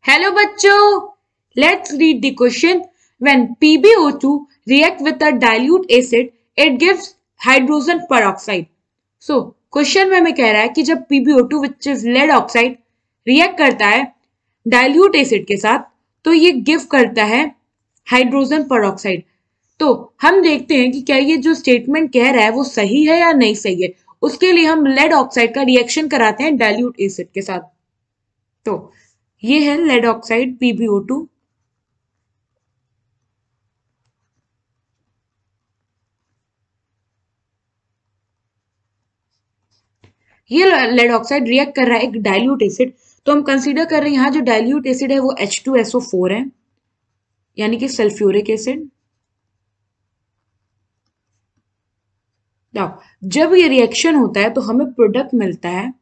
Hello बच्चों, let's read the question. When PbO2 react with a dilute acid, it gives hydrogen peroxide. So question में हमें कह रहा है कि जब PbO2 which is lead oxide react करता है dilute acid के साथ तो ये give करता है हाइड्रोजन peroxide. तो हम देखते हैं कि क्या ये जो स्टेटमेंट कह रहा है वो सही है या नहीं सही है. उसके लिए हम लेड ऑक्साइड का रिएक्शन कराते हैं डाइल्यूट एसिड के साथ. तो ये है लेड ऑक्साइड PbO2. ये लेड ऑक्साइड रिएक्ट कर रहा है एक डाइल्यूट एसिड. तो हम कंसीडर कर रहे हैं यहाँ जो डाइल्यूट एसिड है वो H2SO4 है, यानी कि सल्फ्यूरिक एसिड. जब ये रिएक्शन होता है तो हमें प्रोडक्ट मिलता है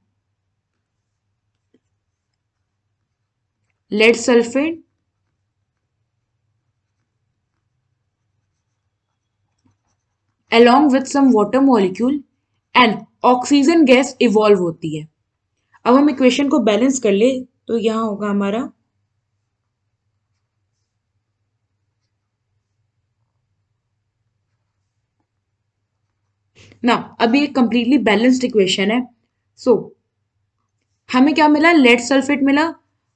lead sulphate along with some water molecule and oxygen gas evolve होती है. अब हम इक्वेशन को बैलेंस कर ले तो यहां होगा हमारा ना. अभी एक कंप्लीटली बैलेंस्ड इक्वेशन है. सो हमें क्या मिला? लेड सल्फेट मिला,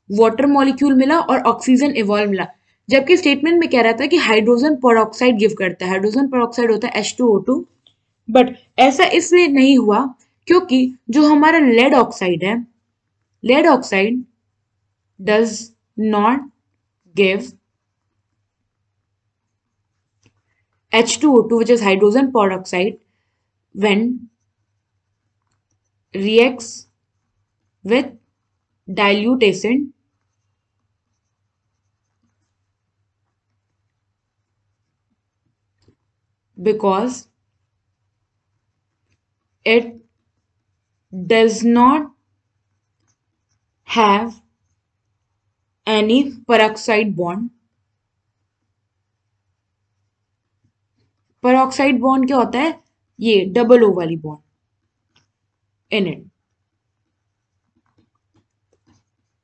वाटर मॉलिक्यूल मिला और ऑक्सीजन इवॉल्व मिला. जबकि स्टेटमेंट में कह रहा था कि हाइड्रोजन पेरोक्साइड गिव करता है. हाइड्रोजन पेरोक्साइड होता है H2O2. बट ऐसा इसलिए नहीं हुआ क्योंकि जो हमारा लेड ऑक्साइड है, lead oxide does not give H2O2 which is hydrogen peroxide when reacts with dilute acid because it does not have any peroxide bond. peroxide bond क्या होता है? ये डबल O वाली bond in it.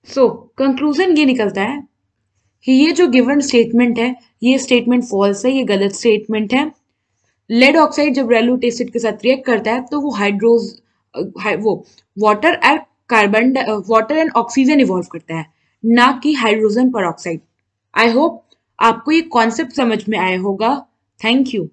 So conclusion ये निकलता है कि ये जो गिवन स्टेटमेंट है ये स्टेटमेंट फॉल्स है, ये गलत स्टेटमेंट है. लेड ऑक्साइड जब डाइल्यूट एसिड के साथ रिएक्ट करता है तो वो वाटर एंड ऑक्सीजन इवॉल्व करता है, ना कि हाइड्रोजन पेरोक्साइड. आई होप आपको ये कॉन्सेप्ट समझ में आया होगा. Thank you.